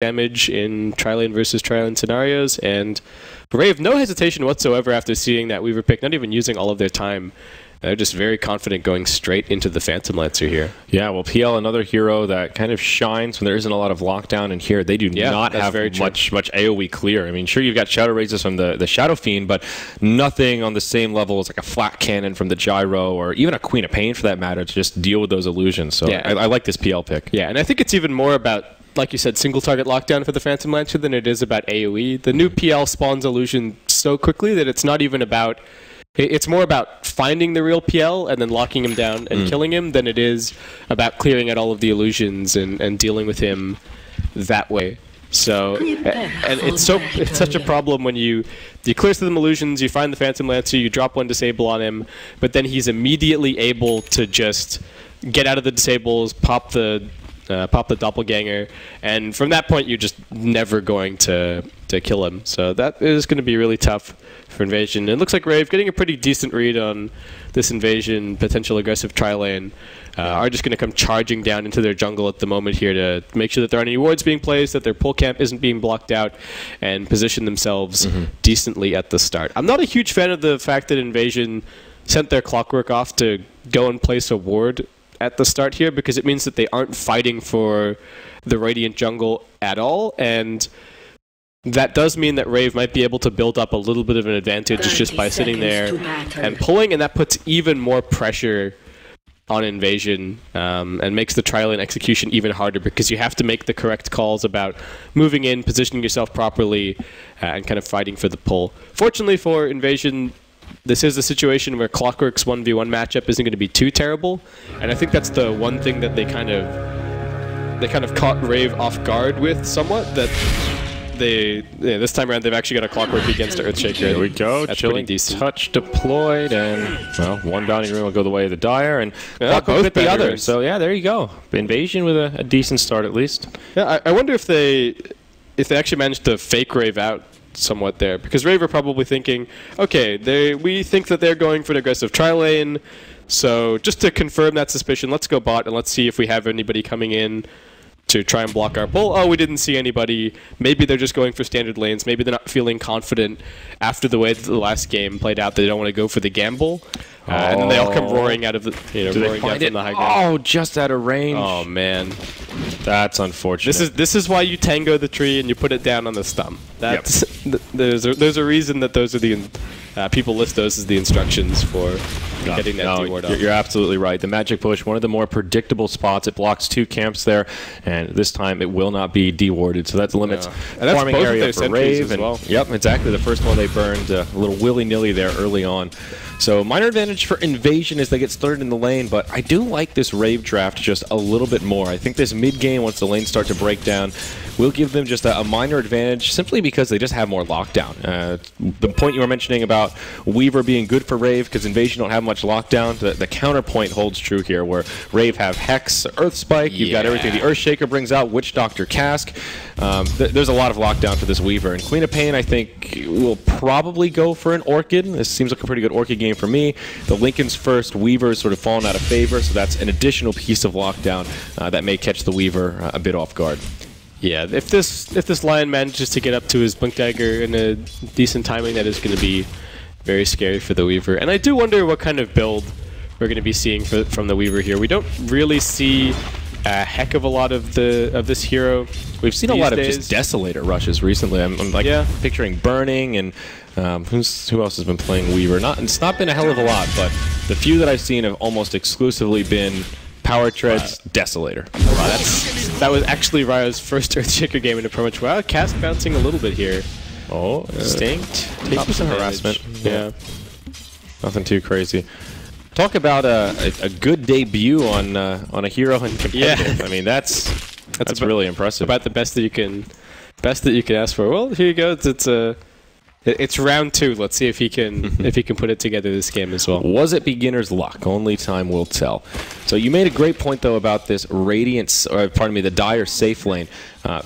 damage in tri-lane versus tri-lane scenarios, and Rave, no hesitation whatsoever after seeing that Weaver pick, not even using all of their time. They're just very confident going straight into the Phantom Lancer here. Yeah, well, PL, another hero that kind of shines when there isn't a lot of lockdown in here. They do not have much AoE clear. I mean, sure, you've got Shadow Razors from the Shadow Fiend, but nothing on the same level as like a flat cannon from the Gyro, or even a Queen of Pain for that matter, to just deal with those illusions. So yeah, I like this PL pick. Yeah, and I think it's even more about, like you said, single target lockdown for the Phantom Lancer than it is about AoE. The new PL spawns illusion so quickly that it's not even about... It's more about finding the real PL and then locking him down and killing him than it is about clearing out all of the illusions and dealing with him that way. So, and it's such a problem when you clear some illusions, you find the Phantom Lancer, you drop one disable on him, but then he's immediately able to just get out of the disables, pop the doppelganger, and from that point you're just never going to kill him. So that is going to be really tough for Invasion. It looks like Rave, getting a pretty decent read on this Invasion potential aggressive tri-lane, are just going to come charging down into their jungle at the moment here to make sure that there aren't any wards being placed, that their pull camp isn't being blocked out, and position themselves decently at the start. I'm not a huge fan of the fact that Invasion sent their Clockwork off to go and place a ward at the start here, because it means that they aren't fighting for the Radiant jungle at all, and that does mean that Rave might be able to build up a little bit of an advantage just by sitting there and pulling, and that puts even more pressure on Invasion and makes the tri-lane execution even harder, because you have to make the correct calls about moving in, positioning yourself properly, and kind of fighting for the pull. Fortunately for Invasion, this is a situation where Clockwork's 1v1 matchup isn't going to be too terrible, and I think that's the one thing that they kind of caught Rave off guard with somewhat, that this time around they've actually got a Clockwork against Earthshaker. There we go. That's Chilling touch deployed, and well, one bounding rune will go the way of the Dire, and Clockwork hit the other. So yeah, there you go. Invasion with a decent start at least. Yeah, I wonder if they actually managed to fake Rave out somewhat there, because Rave are probably thinking, okay, we think that they're going for an aggressive tri-lane, so just to confirm that suspicion, let's go bot and let's see if we have anybody coming in to try and block our pull. Oh, we didn't see anybody. Maybe they're just going for standard lanes. Maybe they're not feeling confident after the way that the last game played out. They don't want to go for the gamble. And then they all come roaring out of the, roaring down from the high ground. Oh, just out of range. Oh man, that's unfortunate. This is why you tango the tree and you put it down on the stump. That's there's a reason that those are the people list those as the instructions for getting that D-ward off. You're absolutely right. The Magic Push, one of the more predictable spots. It blocks 2 camps there, and this time it will not be D-warded. So that limits farming area for Rave. As well. Yep, exactly. The first one they burned a little willy-nilly there early on. So minor advantage for Invasion as they get started in the lane, but I do like this Rave draft just a little bit more. I think this mid-game, once the lanes start to break down, will give them just a minor advantage simply because they just have more lockdown. The point you were mentioning about Weaver being good for Rave because Invasion don't have much lockdown, the counterpoint holds true here, where Rave have Hex, Earth Spike, you've got everything the Earthshaker brings out, Witch Doctor Cask. There's a lot of lockdown for this Weaver, and Queen of Pain I think will probably go for an Orchid. This seems like a pretty good Orchid game for me. The Linken's first, Weaver is sort of fallen out of favor, so that's an additional piece of lockdown that may catch the Weaver a bit off guard. Yeah, if this Lion manages to get up to his Blink Dagger in a decent timing, that is going to be very scary for the Weaver. And I do wonder what kind of build we're going to be seeing from the Weaver here. We don't really see a heck of a lot of this hero. We've seen a lot of just Desolator rushes recently. I'm like picturing Burning, and who else has been playing Weaver? It's not been a hell of a lot, but the few that I've seen have almost exclusively been Power Treads, Desolator. Wow, that was actually Ryo's first Earthshaker game in a pro match. Wow, Cast bouncing a little bit here. Oh, Instinct. Taking some harassment. Yeah. Nothing too crazy. Talk about a good debut on a hero in competitive. I mean, that's really impressive. About the best that you can ask for. Well, here you go. It's round 2. Let's see if he can put it together this game as well. Was it beginner's luck? Only time will tell. So you made a great point though about this the Dire safe lane.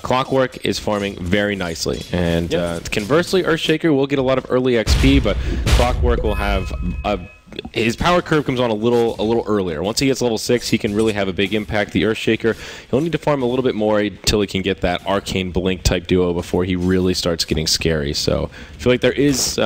Clockwork is farming very nicely, and conversely, Earthshaker will get a lot of early XP, but Clockwork will have a his power curve comes on a little earlier. Once he gets level 6, he can really have a big impact. The Earthshaker, he'll need to farm a little bit more until he can get that Arcane Blink type duo before he really starts getting scary. So I feel like there is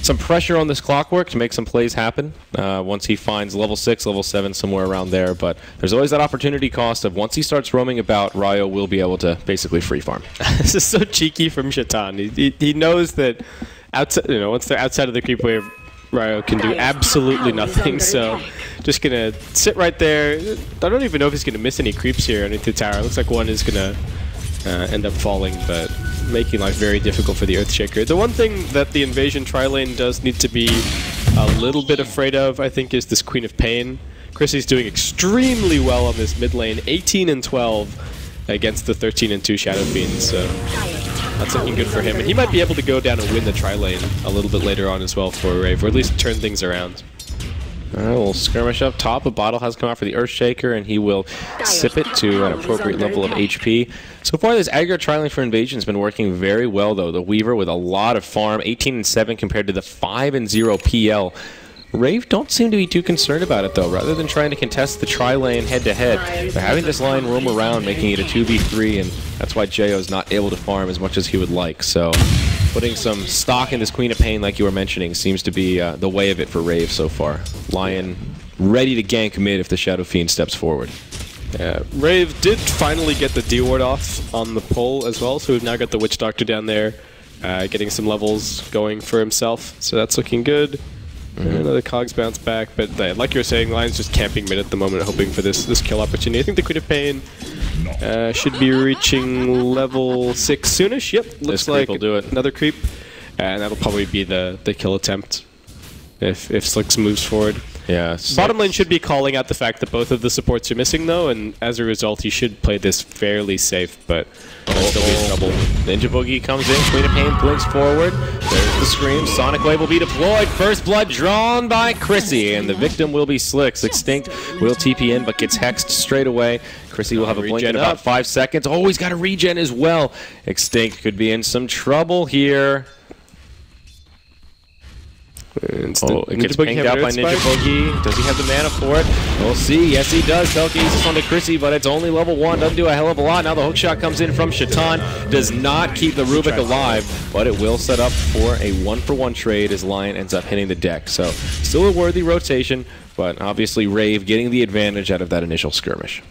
some pressure on this Clockwork to make some plays happen once he finds level 6, level 7, somewhere around there. But there's always that opportunity cost of once he starts roaming about, Ryo will be able to basically free farm. This is so cheeky from Shaitan. He knows that outside, once they're outside of the creep wave, Ryo can do absolutely nothing. So just gonna sit right there. I don't even know if he's gonna miss any creeps here underneath the tower. It looks like one is gonna end up falling, but making life very difficult for the Earthshaker. The one thing that the Invasion tri-lane does need to be a little bit afraid of, I think, is this Queen of Pain. Chrissy's doing extremely well on this mid lane, 18 and 12 against the 13 and 2 Shadow Fiends, so that's looking good for him. And he might be able to go down and win the tri-lane a little bit later on as well for Rave, or at least turn things around. All right, we'll skirmish up top. A bottle has come out for the Earthshaker, and he will sip it to an appropriate level of HP. So far, this aggro tri-lane for Invasion has been working very well, though. The Weaver with a lot of farm, 18 and 7 compared to the 5 and 0 PL. Rave don't seem to be too concerned about it, though. Rather than trying to contest the tri-lane head-to-head, they're having this line roam around, making it a 2v3, and that's why J.O.'s not able to farm as much as he would like. So putting some stock in this Queen of Pain, like you were mentioning, seems to be the way of it for Rave so far. Lion ready to gank mid if the Shadow Fiend steps forward. Rave did finally get the D-Ward off on the pull as well, so we've now got the Witch Doctor down there getting some levels going for himself, so that's looking good. Another Cogs bounce back, but like you were saying, Lion's just camping mid at the moment, hoping for this kill opportunity. I think the Queen of Pain should be reaching level 6 soonish. Yep, looks like will do it. Another creep, and that'll probably be the kill attempt if Slicks moves forward. Yeah. Bottom lane should be calling out the fact that both of the supports are missing, though, and as a result, he should play this fairly safe, but still be in trouble. Ninja Boogie comes in, Queen of Pain blinks forward. There's the scream. Sonic Wave will be deployed. First blood drawn by Chrissy, and the victim will be Slicks. Extinct will TP in, but gets hexed straight away. Chrissy will have a blink in about 5 seconds. Oh, he's got a regen as well. Extinct could be in some trouble here. It gets pinged out by Ninja Boogie. Does he have the mana for it? We'll see. Yes, he does. Telekinesis this one to Chrissy, but it's only level 1. Doesn't do a hell of a lot. Now the hookshot comes in from Shaitan. Does not keep the Rubik alive, but it will set up for a 1-for-1 trade as Lion ends up hitting the deck. So still a worthy rotation, but obviously Rave getting the advantage out of that initial skirmish.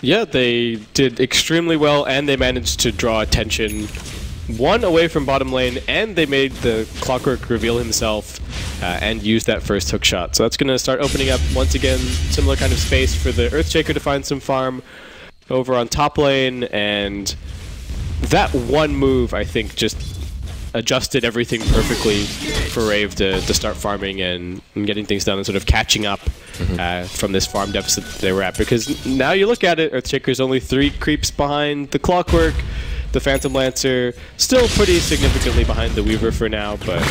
Yeah, they did extremely well, and they managed to draw attention one away from bottom lane, and they made the Clockwork reveal himself and use that first hook shot. So that's going to start opening up, once again, similar kind of space for the Earthshaker to find some farm over on top lane, and that one move, I think, just adjusted everything perfectly for Rave to start farming and getting things done and sort of catching up from this farm deficit that they were at. Because now you look at it, Earthshaker's only 3 creeps behind the Clockwork. The Phantom Lancer still pretty significantly behind the Weaver for now, but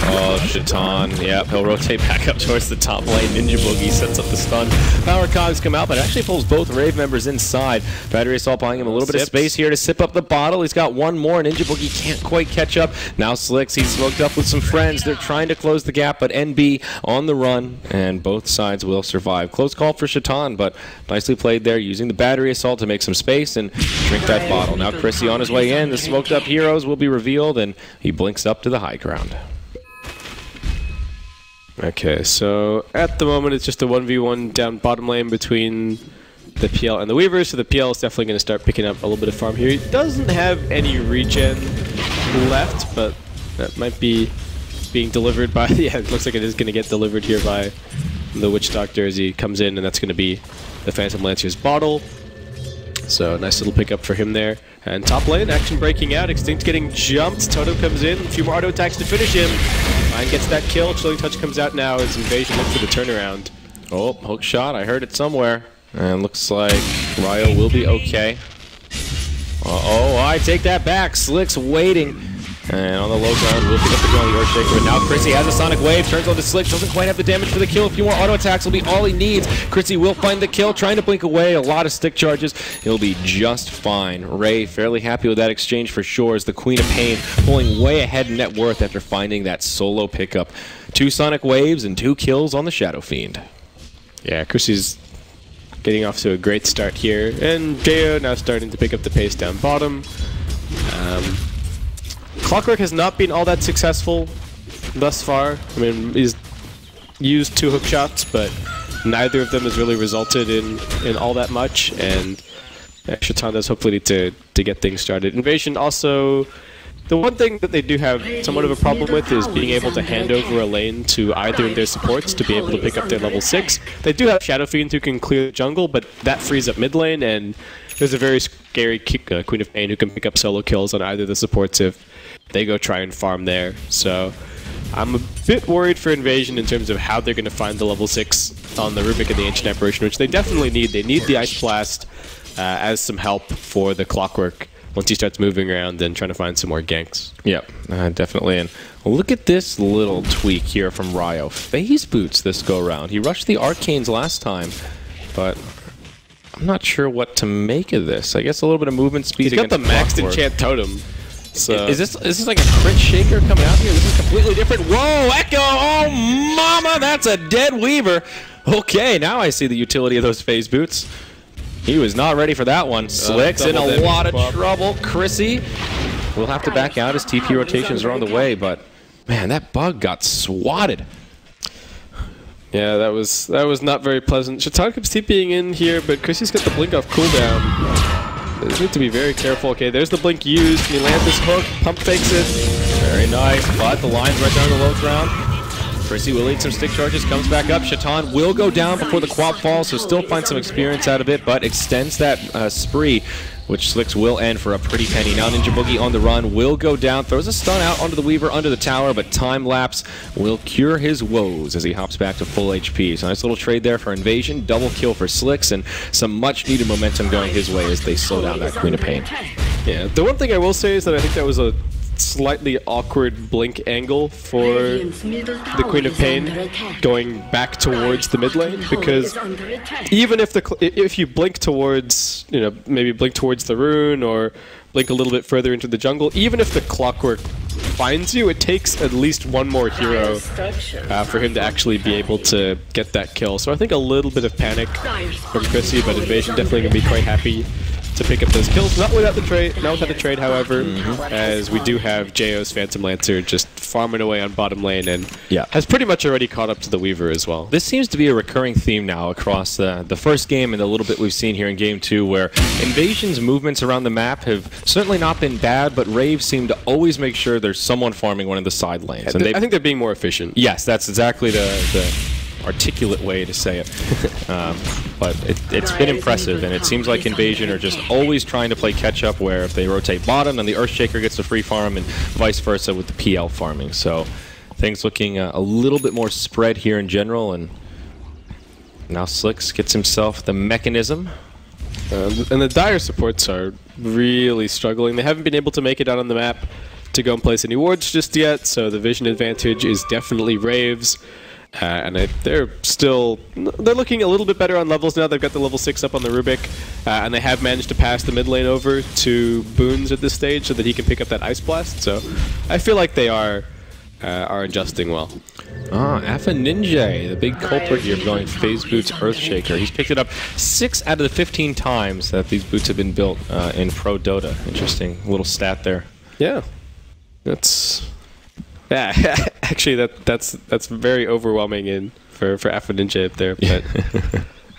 Shaitan, yep, he'll rotate back up towards the top lane. Ninja Boogie sets up the stun. Power Cogs come out, but actually pulls both Rave members inside. Battery Assault buying him a little bit of space here to sip up the bottle. He's got one more. Ninja Boogie can't quite catch up. Now Slicks, he's smoked up with some friends. They're trying to close the gap, but NB on the run, and both sides will survive. Close call for Shaitan, but nicely played there, using the Battery Assault to make some space and drink that bottle. Now Chrissy on his way in. The smoked up heroes will be revealed, and he blinks up to the high ground. Okay, so at the moment it's just a 1v1 down bottom lane between the PL and the Weaver, so the PL is definitely going to start picking up a little bit of farm here. He doesn't have any regen left, but that might be being delivered by... yeah, it looks like it is going to get delivered here by the Witch Doctor as he comes in, and that's going to be the Phantom Lancer's bottle. So nice little pickup for him there. And top lane, action breaking out. Extinct getting jumped. Totem comes in. A few more auto attacks to finish him. Lion gets that kill. Chilling Touch comes out now as Invasion looks for the turnaround. Oh, hook shot. I heard it somewhere. And looks like Ryo will be okay. Uh-oh, I take that back. Slicks waiting. And on the low ground, we'll pick up the kill on the Earthshaker. But now Chrissy has a Sonic Wave, turns on the Slick, doesn't quite have the damage for the kill. A few more auto attacks will be all he needs. Chrissy will find the kill, trying to blink away a lot of stick charges. He'll be just fine. Ray fairly happy with that exchange for sure, as the Queen of Pain pulling way ahead in net worth after finding that solo pickup. 2 Sonic Waves and 2 kills on the Shadow Fiend. Yeah, Chrissy's getting off to a great start here, and Jo now starting to pick up the pace down bottom. Clockwork has not been all that successful thus far. I mean, he's used 2 hook shots, but neither of them has really resulted in all that much, and Shaitan does hopefully need to get things started. Invasion also, the one thing that they do have somewhat of a problem with is being able to hand over a lane to either of their supports to be able to pick up their level 6. They do have Shadow Fiend who can clear the jungle, but that frees up mid lane, and there's a very scary Queen of Pain who can pick up solo kills on either of the supports if they go try and farm there. So I'm a bit worried for Invasion in terms of how they're going to find the level 6 on the Rubik and the Ancient Apparition, which they definitely need. They need the Ice Blast as some help for the Clockwork once he starts moving around and trying to find some more ganks. Yep, definitely. And look at this little tweak here from Ryo. Phase boots this go around. He rushed the Arcanes last time, but I'm not sure what to make of this. I guess a little bit of movement speed. He's got the maxed enchant totem. So is this like a crit shaker coming out here? This is completely different. Whoa, Echo! Oh, mama, that's a dead Weaver. Okay, now I see the utility of those phase boots. He was not ready for that one. Slick's in a lot of trouble. Chrissy will have to back out as TP rotations are on the way, but man, that bug got swatted. Yeah, that was not very pleasant. Shaitan keeps TPing in here, but Chrissy's got the blink off cooldown. They need to be very careful. Okay, there's the blink used. Can he land this hook? Pump fakes it. Very nice, but the line's right down the low ground. Chrissy will eat some stick charges, comes back up. Shaitan will go down before the quad falls, so still find some experience out of it, but extends that spree, which Slicks will end for a pretty penny. Now Ninja Boogie on the run, will go down, throws a stun out onto the Weaver under the tower, but time lapse will cure his woes as he hops back to full HP. So nice little trade there for Invasion, double kill for Slicks, and some much needed momentum going his way as they slow down that Queen of Pain. Yeah, the one thing I will say is that I think that was a slightly awkward blink angle for the Queen of Pain going back towards the mid lane, because even if you blink towards, maybe blink towards the rune or blink a little bit further into the jungle, even if the Clockwork finds you, it takes at least one more hero for him to actually be able to get that kill. So I think a little bit of panic from Chrissy, but Invasion definitely going to be quite happy to pick up those kills. Not without the trade, however, as we do have JO's Phantom Lancer just farming away on bottom lane and has pretty much already caught up to the Weaver as well. This seems to be a recurring theme now across the first game and a little bit we've seen here in Game 2, where Invasion's movements around the map have certainly not been bad, but Rave seem to always make sure there's someone farming one of the side lanes. And I think they're being more efficient. Yes, that's exactly the articulate way to say it. But it's been impressive, and it seems like Invasion are just always trying to play catch-up, where if they rotate bottom, then the Earthshaker gets the free farm, and vice versa with the PL farming. So things looking a little bit more spread here in general, and now Slicks gets himself the mechanism. And the Dire supports are really struggling. They haven't been able to make it out on the map to go and place any wards just yet, so the vision advantage is definitely Rave's. And they're looking a little bit better on levels now. They've got the level 6 up on the Rubik, and they have managed to pass the mid lane over to Boons at this stage so that he can pick up that Ice Blast. So I feel like they are adjusting well. Alpha Ninja, the big culprit here, going phase boots Earthshaker. He's picked it up 6 out of the 15 times that these boots have been built in Pro Dota. Interesting little stat there. Yeah, yeah, actually, that's very overwhelming for Alpha Ninja up there. But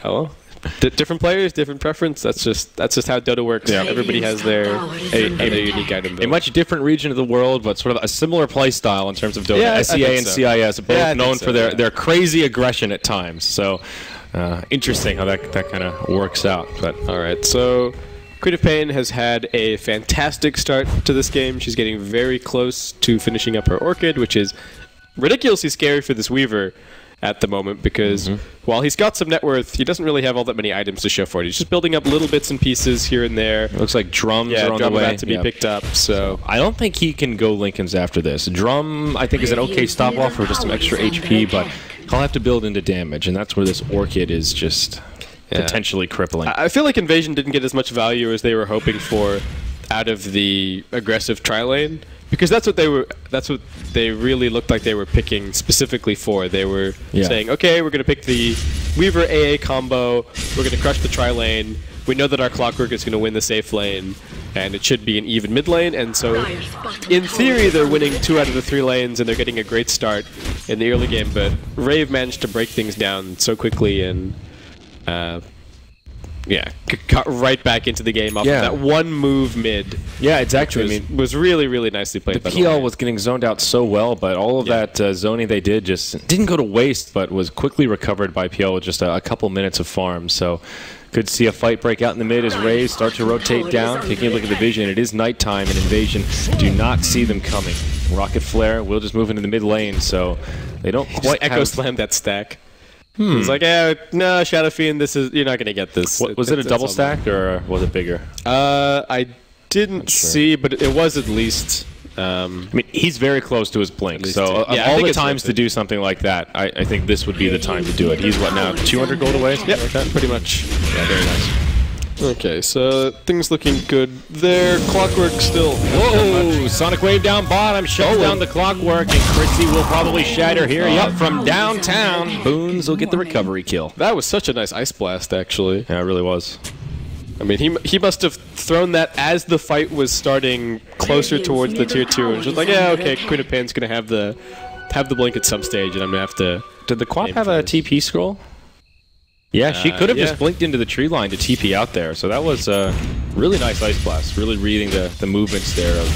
oh well, different players, different preference. That's just how Dota works. Yeah. Everybody has their unique item build. A much different region of the world, but sort of a similar play style in terms of Dota. Yeah, SEA and CIS, both known for their crazy aggression at times. So interesting how that kind of works out. But all right, so Queen of Pain has had a fantastic start to this game. She's getting very close to finishing up her Orchid, which is ridiculously scary for this Weaver. at the moment because while he's got some net worth, he doesn't really have all that many items to show for it. He's just building up little bits and pieces here and there. It looks like drums are on drum the way about to be picked up. So I don't think he can go Lincolns after this. Drum, I think, is an okay stop off for just some extra HP, but he'll have to build into damage, and that's where this Orchid is just potentially crippling. I feel like Invasion didn't get as much value as they were hoping for out of the aggressive tri-lane, because that's what they really looked like they were picking specifically for. They were saying, okay, we're going to pick the Weaver AA combo, we're going to crush the tri-lane, we know that our Clockwork is going to win the safe lane, and it should be an even mid lane, and so in theory they're winning 2 out of the 3 lanes and they're getting a great start in the early game, but Rave managed to break things down so quickly and cut right back into the game off of that one move mid. Yeah, exactly. Was really, really nicely played. The PL was getting zoned out so well, but all of that zoning they did just didn't go to waste, but was quickly recovered by PL with just a couple minutes of farm. So could see a fight break out in the mid as Rays start to rotate down. Taking a look at the vision, it is nighttime, and Invasion do not see them coming. Rocket Flare will just move into the mid lane, so they don't quite Echo slam that stack. It's like, no, Shadow Fiend, you're not going to get this. Was it a double stack, or was it bigger? I didn't see, but it was at least... I mean, he's very close to his blink, so of all the times to do something like that, I think this would be the time to do it. He's, what now, 200 gold away? Yep, like that? Pretty much. Yeah, very nice. Okay, so things looking good there. Clockwork still. Whoa! Sonic Wave down bottom, shuts down the Clockwork, and Chrissy will probably shatter here. Yep, from downtown. Boons will get the recovery kill. That was such a nice Ice Blast, actually. Yeah, it really was. I mean, he must have thrown that as the fight was starting closer towards the tier 2, and just like, yeah, okay, Queen of Pain's gonna have the blink at some stage, and I'm gonna have to. Did the Quap have a TP scroll? Yeah, she could have just blinked into the tree line to TP out there. So that was a really nice Ice Blast. Really reading the movements there of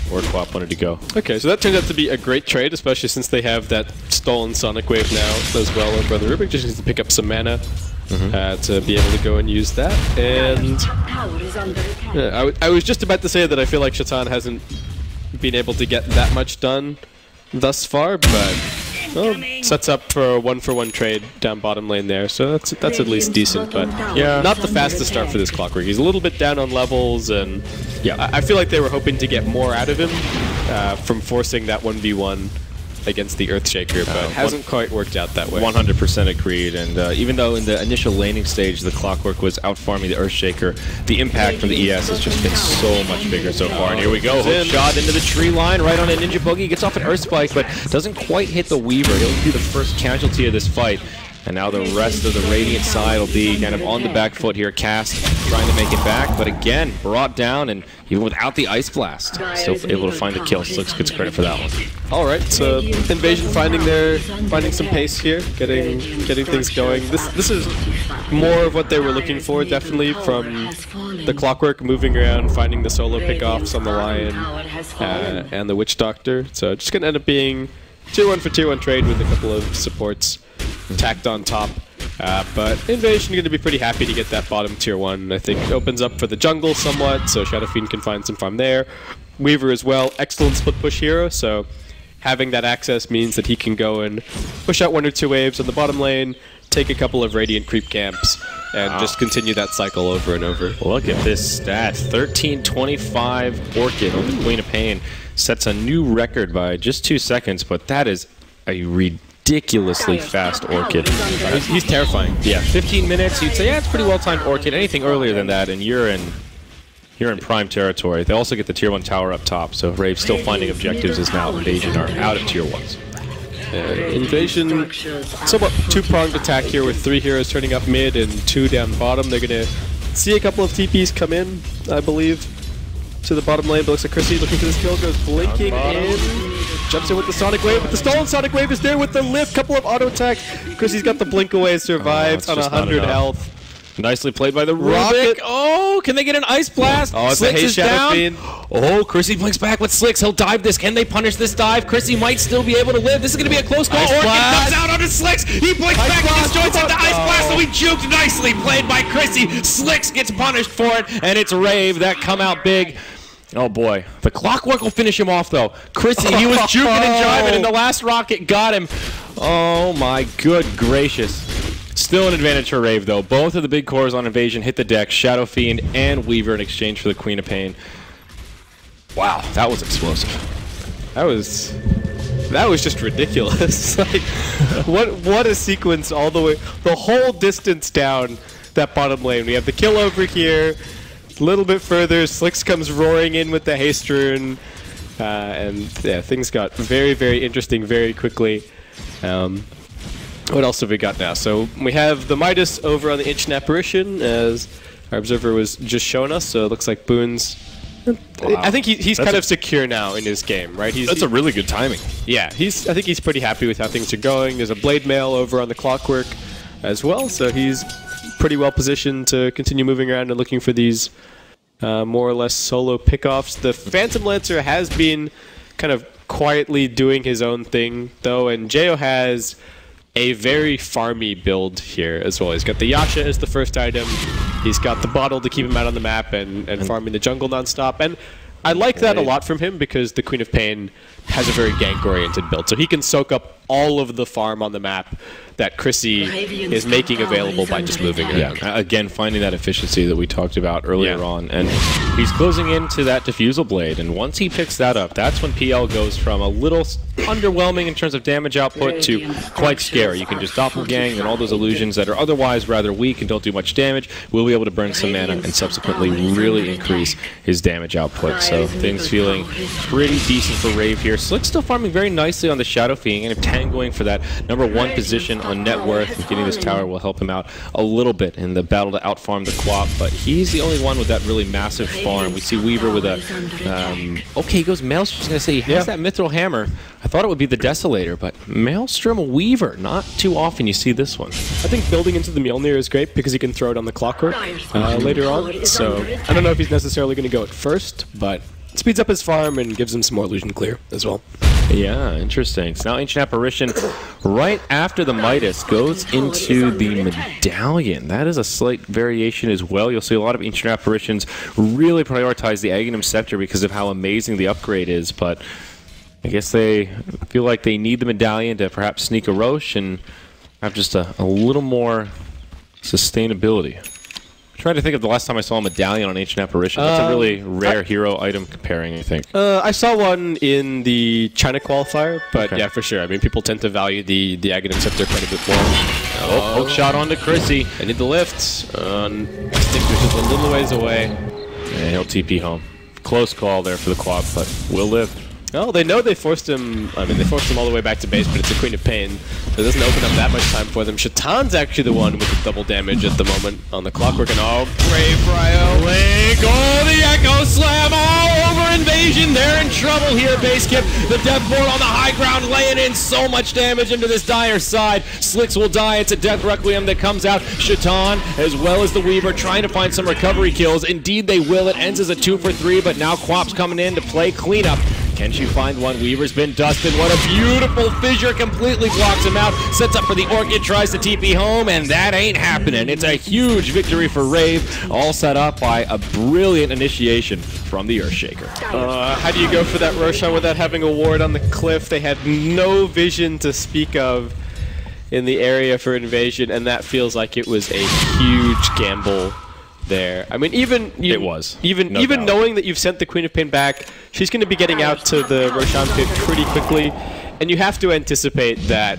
where Quap wanted to go. Okay, so that turned out to be a great trade, especially since they have that stolen Sonic Wave now as well. And Brother Rubik just needs to pick up some mana to be able to go and use that. And I was just about to say that I feel like Shatan hasn't been able to get that much done thus far, but... sets up for a 1-for-1 trade down bottom lane there, so that's at least decent, but not the fastest start for this Clockwork. He's a little bit down on levels, and I feel like they were hoping to get more out of him from forcing that 1v1 against the Earthshaker, but it hasn't quite worked out that way. 100% agreed, and even though in the initial laning stage the Clockwork was out-farming the Earthshaker, the impact from the ES has just been so much bigger so far. And here we go, hook shot into the tree line, right on a Ninja Boogie, gets off an Earth Spike, but doesn't quite hit the Weaver. He'll be the first casualty of this fight. And now the rest of the Radiant side will be kind of on the back foot here. Cast trying to make it back, but again, brought down, and even without the Ice Blast, still able to find the kill. Slicks gets credit for that one. Alright, so Invasion finding some pace here, getting things going. This is more of what they were looking for, definitely, from the Clockwork, moving around, finding the solo pickoffs on the Lion and the Witch Doctor. So just going to end up being tier 1 for tier 1 trade with a couple of supports tacked on top. But Invasion going to be pretty happy to get that bottom tier 1. I think it opens up for the jungle somewhat, so Shadow Fiend can find some farm there. Weaver as well, excellent split push hero, so having that access means that he can go and push out 1 or 2 waves on the bottom lane, take a couple of Radiant creep camps, and just continue that cycle over and over. Look at this stat, 1325 Orchid on the Queen of Pain. Sets a new record by just 2 seconds, but that is a ridiculously fast Orchid. He's terrifying. Yeah, 15 minutes, you'd say, yeah, it's pretty well-timed Orchid. Anything earlier than that, and you're in prime territory. They also get the tier 1 tower up top, so Rave still finding objectives as now Invasion are out of tier 1s. Invasion, somewhat two-pronged attack here with 3 heroes turning up mid and 2 down bottom. They're going to see a couple of TPs come in, I believe, to the bottom lane, but looks like Chrissy looking for this kill, goes blinking in, jumps in with the Sonic Wave, but the stolen Sonic Wave is there with the lift, couple of auto attacks. Chrissy's got the blink away, survives on 100 health. Nicely played by the Rocket. Oh, can they get an Ice Blast? Oh, it's Slicks a is down. Fiend. Oh, Chrissy blinks back with Slicks. He'll dive this. Can they punish this dive? Chrissy might still be able to live. This is going to be a close call. Orchid comes out onto Slicks. He blinks back and destroys it to Ice Blast. So he juked nicely. Played by Chrissy. Slicks gets punished for it, and it's Rave that come out big. Oh boy, the clockwork will finish him off though. Chrissy, he was juking and jiving, and the last rocket got him. Oh my good gracious. Still an advantage for Rave though. Both of the big cores on Invasion hit the deck, Shadow Fiend and Weaver in exchange for the Queen of Pain. Wow, that was explosive. That was just ridiculous. Like, what a sequence all the way, the whole distance down that bottom lane. We have the kill over here. A little bit further, Slicks comes roaring in with the haste rune, and yeah, things got very, very interesting very quickly. What else have we got now? So we have the Midas over on the Ancient Apparition, as our observer was just showing us. So it looks like Boon's. Wow. I think he's kind of secure now in his game, right? That's a really good timing. Yeah, I think he's pretty happy with how things are going. There's a Blade Mail over on the Clockwork as well, so he's pretty well positioned to continue moving around and looking for these more or less solo pickoffs. The Phantom Lancer has been kind of quietly doing his own thing, though, and Jayo has a very farmy build here as well. He's got the Yasha as the first item. He's got the bottle to keep him out on the map and farming the jungle nonstop. And I like that a lot from him because the Queen of Pain has a very gank-oriented build. So he can soak up all of the farm on the map that Chrissy is making available by just moving around. Yeah, again, finding that efficiency that we talked about earlier on. And he's closing into that Diffusal Blade, and once he picks that up, that's when PL goes from a little underwhelming in terms of damage output to quite scary. You can just doppelgang, and all those illusions that are otherwise rather weak and don't do much damage will be able to burn some mana and subsequently really increase his damage output. So things feeling pretty decent for Rave here. Slick still farming very nicely on the Shadow Fiend and tangoing for that #1 position on net worth, and getting this tower will help him out a little bit in the battle to outfarm the Quap, but he's the only one with that really massive farm. We see Weaver with a okay, he goes Maelstrom. I was going to say he has that Mithril Hammer. I thought it would be the Desolator, but Maelstrom Weaver, not too often you see this one. I think building into the Mjolnir is great because he can throw it on the Clockwork later on, so I don't know if he's necessarily going to go at first, but it speeds up his farm and gives him some more illusion clear as well. Yeah, interesting. So now Ancient Apparition, right after the Midas, goes into the Medallion. That is a slight variation as well. You'll see a lot of Ancient Apparitions really prioritize the Aghanim Scepter because of how amazing the upgrade is, but I guess they feel like they need the Medallion to perhaps sneak a Roche and have just a little more sustainability. I'm trying to think of the last time I saw a Medallion on Ancient Apparition. That's a really rare hero item comparing, I think. I saw one in the China qualifier, but yeah, for sure. I mean, people tend to value the Aghanim Scepter quite a bit more. Poke shot onto Chrissy. I need the lift. Extinguisher's just a little ways away. Yeah, he'll TP home. Close call there for the Quap, but will live. Well, they know they forced him. I mean, they forced him all the way back to base, but it's a Queen of Pain, so it doesn't open up that much time for them. Shatan's actually the one with the double damage at the moment on the Clockwork, and Brave Ryo. Link, the Echo Slam all over Invasion. They're in trouble here, base kip. The Deathborn on the high ground, laying in so much damage into this dire side. Slicks will die. It's a Death Requiem that comes out. Shatan, as well as the Weaver, trying to find some recovery kills. Indeed, they will. It ends as a 2 for 3, but now Quap's coming in to play cleanup. Can she find one? Weaver's been dusted. What a beautiful fissure. Completely blocks him out. Sets up for the Orchid. Tries to TP home, and that ain't happening. It's a huge victory for Rave. All set up by a brilliant initiation from the Earthshaker. How do you go for that Roshan without having a ward on the cliff? They had no vision to speak of in the area for Invasion, and that feels like it was a huge gamble there. I mean, even knowing that you've sent the Queen of Pain back, she's going to be getting out to the Roshan pit pretty quickly, and you have to anticipate that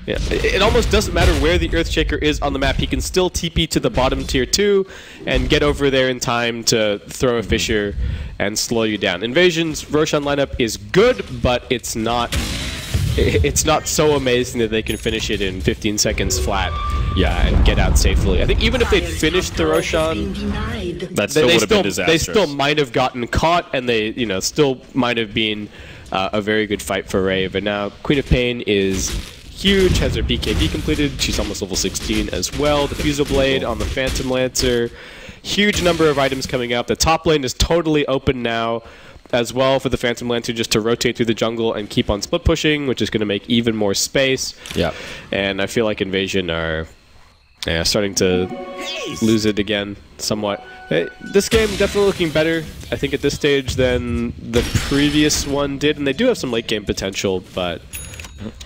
it almost doesn't matter where the Earthshaker is on the map. He can still TP to the bottom tier 2 and get over there in time to throw a fissure and slow you down. Invasion's Roshan lineup is good, but it's not so amazing that they can finish it in 15 seconds flat. Yeah, and get out safely. I think even if they'd finished the Roshan, that still would have been disastrous. They still might have gotten caught, and they, still might have been a very good fight for Rave. And now Queen of Pain is huge, has her BKB completed. She's almost level 16 as well. The Fusel Blade on the Phantom Lancer. Huge number of items coming up. The top lane is totally open now as well for the Phantom Lancer just to rotate through the jungle and keep on split pushing, which is going to make even more space. Yeah. And I feel like Invasion are starting to lose it again somewhat. This game definitely looking better, I think, at this stage than the previous one did, and they do have some late game potential, but...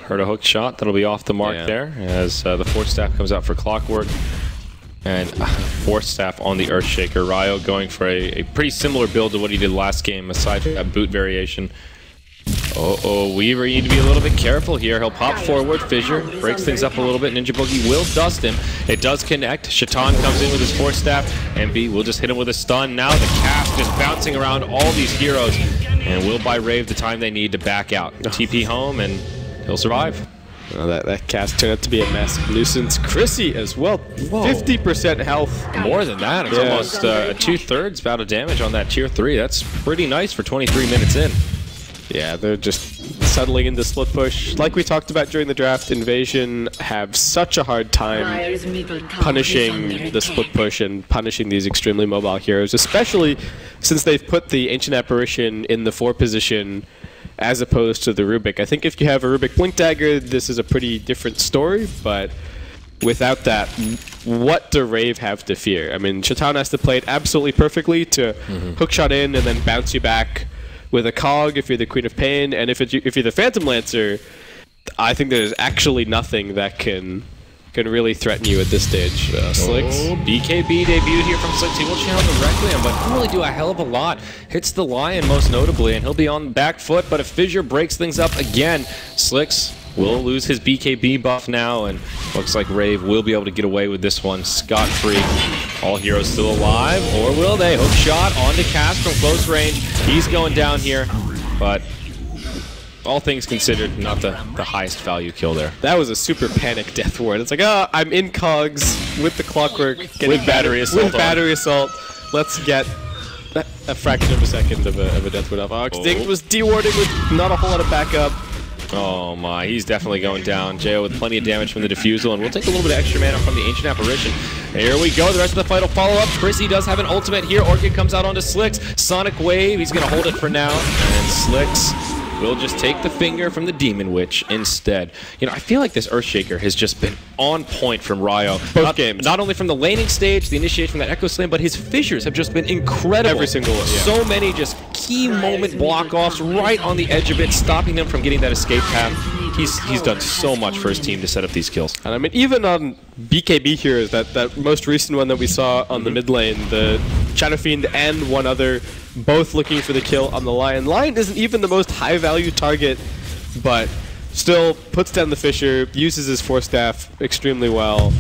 Heard a hook shot. That'll be off the mark there as the Force Staff comes out for Clockwork. And Force Staff on the Earthshaker. Ryo going for a pretty similar build to what he did last game, aside from that boot variation. Weaver, you need to be a little bit careful here. He'll pop forward. Fissure breaks things up a little bit. Ninja Boogie will dust him. It does connect. Shaitan comes in with his Force Staff. MB will just hit him with a stun. Now the cast just bouncing around all these heroes. And will buy Rave the time they need to back out. TP home, and he'll survive. Well, that cast turned out to be a massive nuisance. Chrissy as well, 50% health. More than that. It's almost 2/3 bout of damage on that tier 3. That's pretty nice for 23 minutes in. Yeah, they're just settling into split push. Like we talked about during the draft, Invasion have such a hard time punishing the split push and punishing these extremely mobile heroes, especially since they've put the Ancient Apparition in the 4 position as opposed to the Rubik. I think if you have a Rubik Blink Dagger, this is a pretty different story, but without that, what do Rave have to fear? I mean, Shaitan has to play it absolutely perfectly to hookshot in and then bounce you back with a cog if you're the Queen of Pain, and if you're the Phantom Lancer, I think there's actually nothing that can really threaten you at this stage. Slicks. BKB debuted here from Slicks. He will channel the Requiem, but can really do a hell of a lot. Hits the Lion most notably, and he'll be on the back foot, but if Fissure breaks things up again, Slicks will lose his BKB buff now, and looks like Rave will be able to get away with this one scot-free. All heroes still alive, or will they? Hook shot onto Cast from close range. He's going down here, but all things considered, not the highest value kill there. That was a super panic death ward. It's like, I'm in cogs with the Clockwork, with battery assault. With battery assault. Let's get a fraction of a second of a death ward off. Extinct was dewarding with not a whole lot of backup. Oh my, he's definitely going down. Jo with plenty of damage from the defusal, and we'll take a little bit of extra mana from the Ancient Apparition. Here we go, the rest of the fight will follow up. Chrissy does have an ultimate here. Orchid comes out onto Slicks. Sonic Wave, he's going to hold it for now. And Slicks will just take the finger from the Demon Witch instead. You know, I feel like this Earthshaker has just been on point from Ryo. Both games. Not only from the laning stage, the initiation from that Echo Slam, but his fissures have just been incredible. Every single one, yeah. So many just key moment block-offs right on the edge of it, stopping them from getting that escape path. He's done so much for his team to set up these kills. And I mean, even on BKB heroes, that most recent one that we saw on the mid lane, the Shadow Fiend and one other, both looking for the kill on the Lion. Lion isn't even the most high-value target, but still puts down the Fissure, uses his Force Staff extremely well,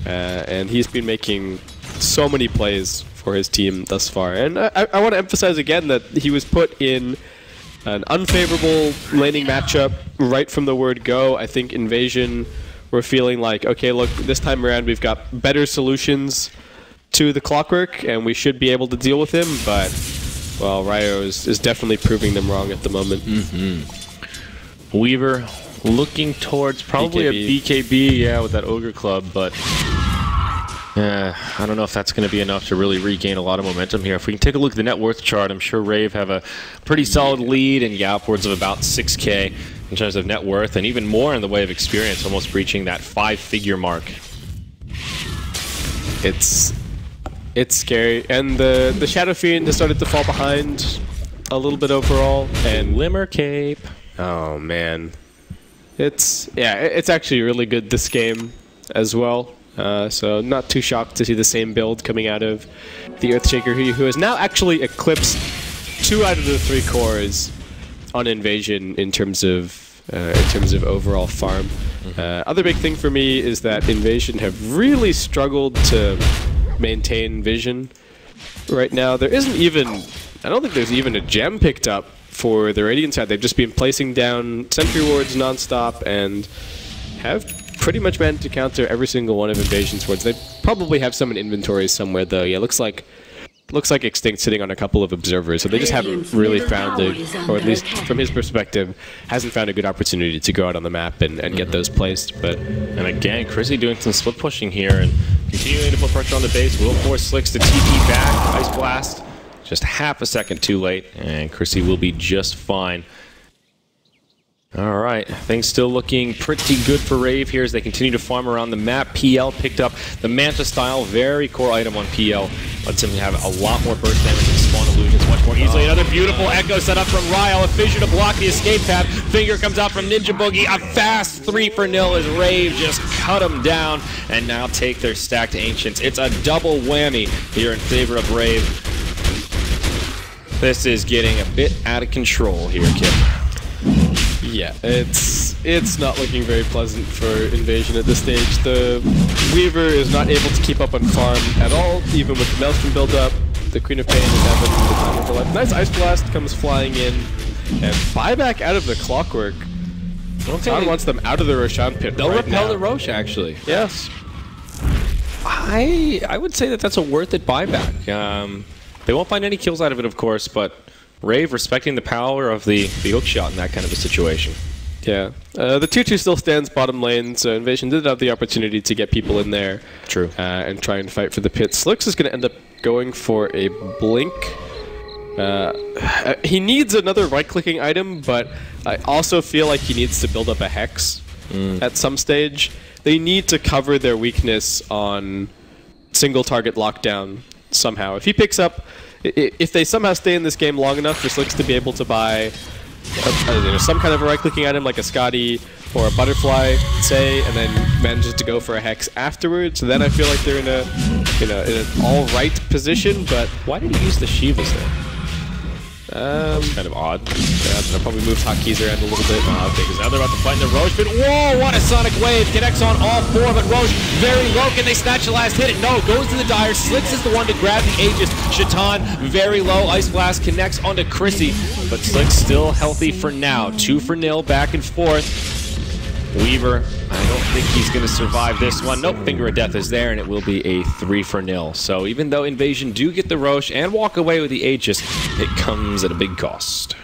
and he's been making so many plays for his team thus far. And I want to emphasize again that he was put in an unfavorable laning matchup right from the word go. I think Invasion were feeling like, okay, look, this time around we've got better solutions to the Clockwork, and we should be able to deal with him, but, well, Ryo is definitely proving them wrong at the moment. Weaver looking towards probably a BKB, yeah, with that Ogre Club, but I don't know if that's going to be enough to really regain a lot of momentum here. If we can take a look at the net worth chart, I'm sure Rave have a pretty solid lead, and yeah, upwards of about 6K in terms of net worth, and even more in the way of experience, almost reaching that 5-figure mark. It's scary, and the Shadow Fiend has started to fall behind a little bit overall, and Limmer Cape. Oh man, it's actually really good this game as well. So not too shocked to see the same build coming out of the Earthshaker, who has now actually eclipsed 2 out of the 3 cores on Invasion in terms of overall farm. Other big thing for me is that Invasion have really struggled to maintain vision right now. There isn't even, I don't think there's even a gem picked up for the Radiant side. They've just been placing down sentry wards non-stop and have pretty much managed to counter every single one of Invasion's wards. They probably have some in inventory somewhere though. Yeah, looks like Extinct sitting on a couple of observers, so they just haven't really found or at least from his perspective, hasn't found a good opportunity to go out on the map and get those placed. And again, Chrissy doing some split pushing here and continuing to put pressure on the base. Will force Slicks to TP back. Ice Blast, just half a second too late, and Chrissy will be just fine. All right, things still looking pretty good for Rave here as they continue to farm around the map. PL picked up the Manta style, very core item on PL. Lets him have a lot more burst damage and spawn illusions much more easily. Another beautiful echo set up from Ryo, a fissure to block the escape path. Finger comes out from Ninja Boogie, a fast 3-for-0 as Rave just cut him down and now take their stacked Ancients. It's a double whammy here in favor of Rave. This is getting a bit out of control here, Kip. Yeah, it's not looking very pleasant for Invasion at this stage. The Weaver is not able to keep up on farm at all, even with the Maelstrom build-up. The Queen of Pain is having the time of her life. Nice Ice Blast comes flying in, and buyback out of the Clockwork. John wants them out of the Roshan pit. They'll right repel now. the Roche, actually. Yes. I would say that that's a worth it buyback. They won't find any kills out of it, of course, but Rave respecting the power of the hook shot in that kind of a situation. Yeah. The 2-2 still stands bottom lane, so Invasion did have the opportunity to get people in there. True. And try and fight for the pit. Slicks is going to end up going for a blink. He needs another right-clicking item, but I also feel like he needs to build up a Hex at some stage. They need to cover their weakness on single target lockdown somehow. If he picks up, if they somehow stay in this game long enough for Slicks to be able to buy some kind of a right-clicking item like a Scotty or a Butterfly, say, and then manages to go for a Hex afterwards, then I feel like they're in an all-right position. But Why did he use the Shivas there? Kind of odd. Yeah, they'll probably move hotkeys around a little bit. Okay, because now they're about to find the Roche, but whoa, what a Sonic Wave! Connects on all four, but Roche very low. Can they snatch the last hit? No, goes to the Dire. Slicks is the one to grab the Aegis. Shaitan, very low. Ice Blast connects onto Chrissy, but Slicks still healthy for now. 2-for-0, back and forth. Weaver, I don't think he's going to survive this one. Nope, Finger of Death is there, and it will be a 3-for-0. So even though Invasion do get the Roche and walk away with the Aegis, it comes at a big cost.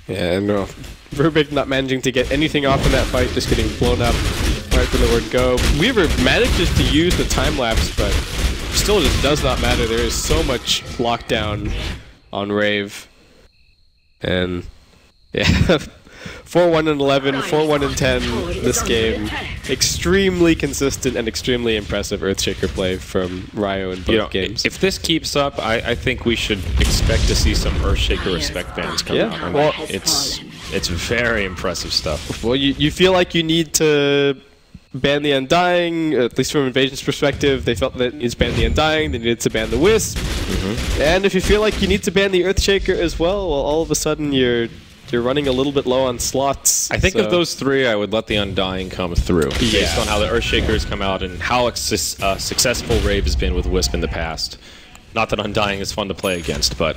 Yeah, no. Rubik not managing to get anything off in that fight, just getting blown up right from the word go. Weaver manages to use the time-lapse, but still just does not matter. There is so much lockdown on Rave. And, yeah. 4-1-11, 4-1-10 this game. Extremely consistent and extremely impressive Earthshaker play from Ryo in both games. If this keeps up, I think we should expect to see some Earthshaker respect bands come out. Well, it's very impressive stuff. Well, you feel like you need to ban the Undying, at least from Invasion's perspective. They felt that it's ban the Undying, they needed to ban the Wisp. And if you feel like you need to ban the Earthshaker as well all of a sudden you're running a little bit low on slots. I think of those three, I would let the Undying come through, based on how the Earthshakers come out and how successful Rave has been with Wisp in the past. Not that Undying is fun to play against, but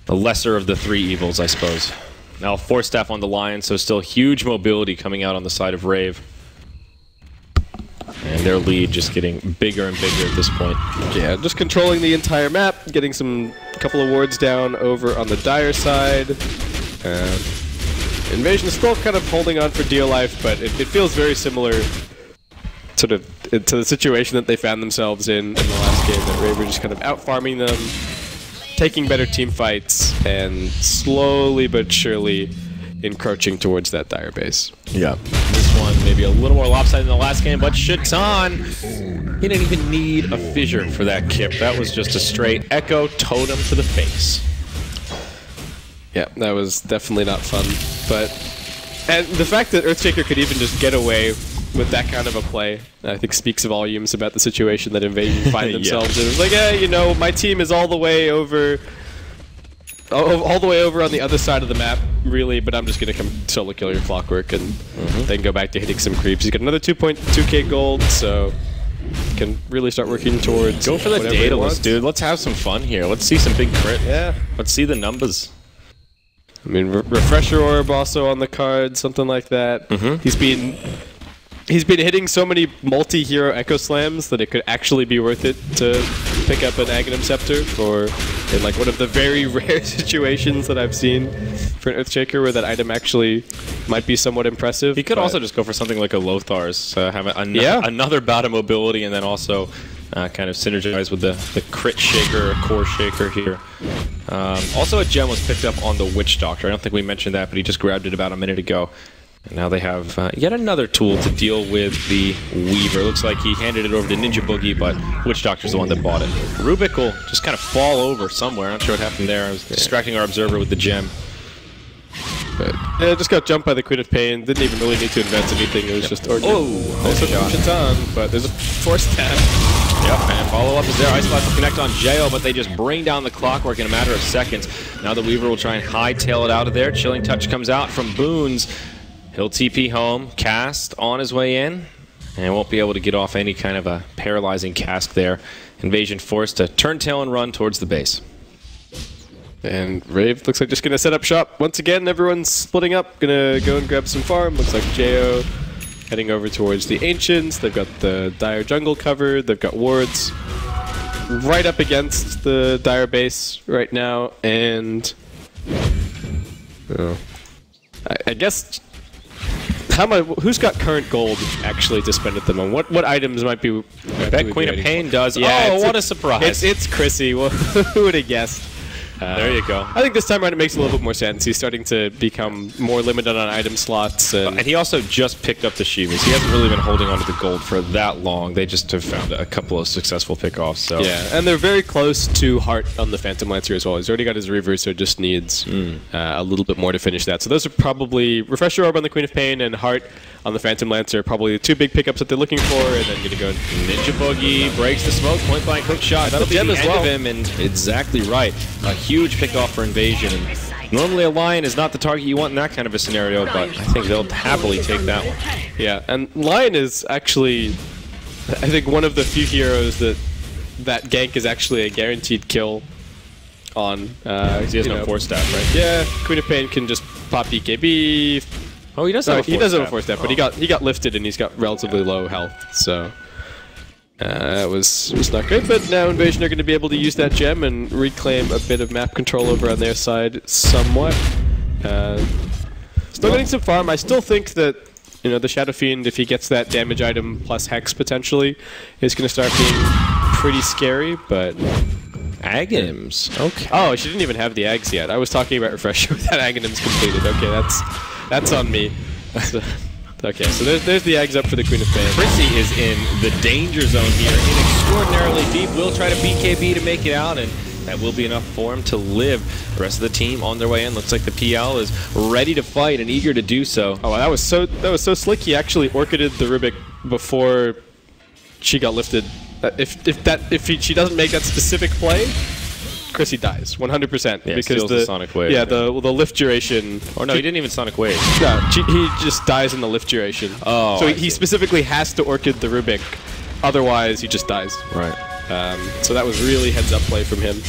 the lesser of the three evils, I suppose. Now, Force Staff on the line, so still huge mobility coming out on the side of Rave. And their lead just getting bigger and bigger at this point. Yeah, just controlling the entire map, getting a couple of wards down over on the Dire side. Invasion is still kind of holding on for dear life, but it feels very similar to the situation that they found themselves in the last game, that Rave were just kind of out-farming them, taking better team fights, and slowly but surely encroaching towards that Dire base. Yeah. This one maybe a little more lopsided than the last game, but Shaitan, he didn't even need a fissure for that Kip. That was just a straight Echo Totem to the face. Yeah, that was definitely not fun. And the fact that Earthshaker could even just get away with that kind of a play, I think speaks volumes about the situation that Invasion find themselves in. It's like, you know, my team is all the way over on the other side of the map, really, but I'm just going to come solo kill your Clockwork and then go back to hitting some creeps. He's got another 2.2k gold, so can really start working towards Go for the Daedalus, dude. Let's have some fun here. Let's see some big crit. Yeah. Let's see the numbers. I mean, Refresher Orb also on the card, something like that. He's been hitting so many multi-hero Echo Slams that it could actually be worth it to pick up an Aghanim Scepter in like one of the very rare situations that I've seen for an Earthshaker where that item actually might be somewhat impressive. He could also just go for something like a Lothar's, have another bout of mobility, and then also kind of synergize with the crit shaker or core shaker here. Also, a gem was picked up on the Witch Doctor. I don't think we mentioned that, but he just grabbed it about a minute ago. And now they have yet another tool to deal with the Weaver. Looks like he handed it over to Ninja Boogie, but Witch Doctor's the one that bought it. Rubik will just kind of fall over somewhere. Not sure what happened there. I was distracting our observer with the gem. But yeah, just got jumped by the Queen of Pain. Didn't even really need to invent anything. It was just ordinary. There's a Shatan, but there's a force tap. Yep, and follow-up is there. Ice Blast will connect on Jo, but they just bring down the clockwork in a matter of seconds. Now the Weaver will try and hightail it out of there. Chilling Touch comes out from Boons. He'll TP home, cast on his way in, and won't be able to get off any kind of a paralyzing cast there. Invasion forced to turn tail and run towards the base. And Rave looks like just going to set up shop. Once again, everyone's splitting up. Going to go and grab some farm. Looks like Jo heading over towards the Ancients. They've got the Dire jungle covered. They've got wards right up against the Dire base right now. And I guess... who's got current gold actually to spend at the moment? What items might be... I bet Queen of Pain does. Yeah, oh, what a surprise. It's Chrissy. Well, who would have guessed? There you go. I think this time around it makes a little bit more sense. He's starting to become more limited on item slots. And he also just picked up the Shivas. He hasn't really been holding onto the gold for that long. They just have found a couple of successful pickoffs. So. Yeah, and they're very close to Heart on the Phantom Lancer as well. He's already got his Reaver, so just needs a little bit more to finish that. So those are probably Refresher Orb on the Queen of Pain and Heart on the Phantom Lancer, probably the two big pickups that they're looking for, and then going to go Ninja Boogie breaks the smoke, point blank hook shot. That'll be the end of him, and exactly right. A huge pickoff for Invasion. And normally a Lion is not the target you want in that kind of a scenario, but I think they'll happily take that one. Yeah, and Lion is actually, I think, one of the few heroes that gank is actually a guaranteed kill on. He has no force stat, right? Yeah, Queen of Pain can just pop DKB. Oh, he does have a force He does have a stat. force stat, but he got lifted and he's got relatively low health, so that was not good. But now Invasion are going to be able to use that gem and reclaim a bit of map control over on their side somewhat. Still getting some farm. I still think that the Shadow Fiend, if he gets that damage item plus Hex potentially, is going to start being pretty scary, but... Aghanims. Okay. Oh, she didn't even have the Ags yet. I was talking about Refresher with that Aghanims completed. Okay, that's on me. So, okay, so there's the Ags up for the Queen of Pain. Chrissy is in the danger zone here, in extraordinarily deep. Will try to BKB to make it out, and that will be enough for him to live. The rest of the team on their way in. Looks like the PL is ready to fight and eager to do so. Oh, that was so slick. He actually orchided the Rubik before she got lifted. If she doesn't make that specific play, Chrissy dies 100%. Yeah, because the Sonic Wave. Yeah, the lift duration. Or no, he didn't even Sonic Wave. No, he just dies in the lift duration. Oh, so he specifically has to orchid the Rubik, otherwise he just dies. Right. So that was really heads up play from him.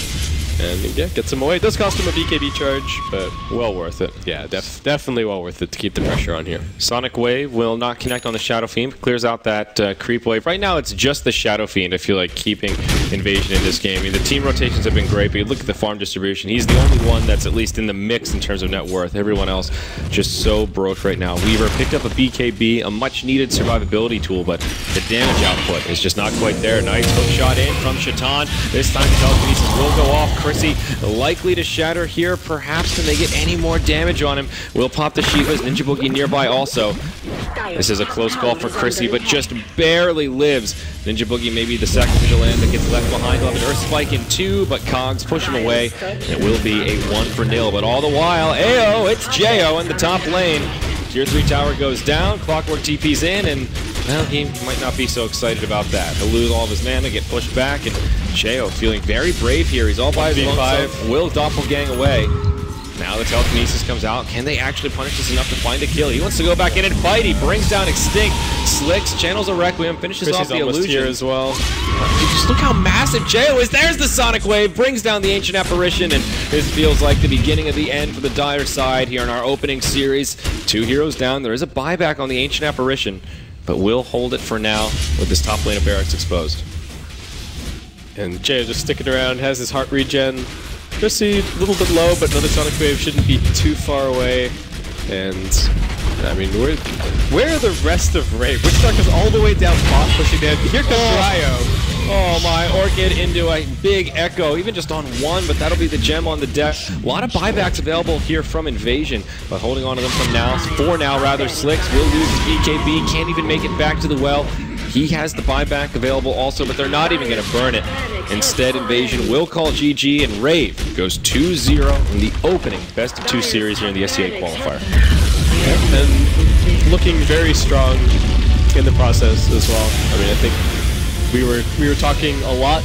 And yeah, gets him away. It does cost him a BKB charge, but well worth it. Yeah, definitely well worth it to keep the pressure on here. Sonic Wave will not connect on the Shadow Fiend. Clears out that creep wave. Right now, it's just the Shadow Fiend, I feel like, keeping Invasion in this game. I mean, the team rotations have been great, but you look at the farm distribution. He's the only one that's at least in the mix in terms of net worth. Everyone else just so broke right now. Weaver picked up a BKB, a much-needed survivability tool, but the damage output is just not quite there. Nice hook shot in from Shatan. This time, telekinesis will go off. Chrissy likely to shatter here. Perhaps can they get any more damage on him? Will pop the Shivas. Ninja Boogie nearby also. This is a close call for Chrissy, but just barely lives. Ninja Boogie may be the sacrificial lamb that gets left behind. He'll have an Earth Spike in 2, but Cogs push him away. It will be a 1-0. But all the while, Ayo, it's Jo in the top lane. Tier 3 tower goes down. Clockwork TP's in, and well, he might not be so excited about that. He'll lose all of his mana, get pushed back, and Jo feeling very brave here. He's all by his lonesome. Will doppelgang away. Now the telekinesis comes out. Can they actually punish this enough to find a kill? He wants to go back in and fight. He brings down Extinct. Slicks, channels a Requiem, finishes off the illusion. Here as well. Just look how massive Jo is. There's the Sonic Wave. Brings down the Ancient Apparition, and this feels like the beginning of the end for the Dire side here in our opening series. 2 heroes down. There is a buyback on the Ancient Apparition, but we'll hold it for now with this top lane of Barracks exposed. And Jo just sticking around, has his heart regen. Chrissy, a little bit low, but another Sonic Wave shouldn't be too far away. And, I mean, where are the rest of Rave? Witch Doctor's all the way down bot pushing down. Here comes Ryo. Oh my, Orchid into a big echo, even just on one, but that'll be the gem on the deck. A lot of buybacks available here from Invasion, but holding on to them for now rather. Slicks will lose his BKB, can't even make it back to the well. He has the buyback available also, but they're not even going to burn it. Instead, Invasion will call GG, and Rave goes 2-0 in the opening best-of-2 series here in the SEA Qualifier. And looking very strong in the process as well. I mean, I think we were talking a lot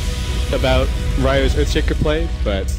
about Ryo's Earthshaker play, but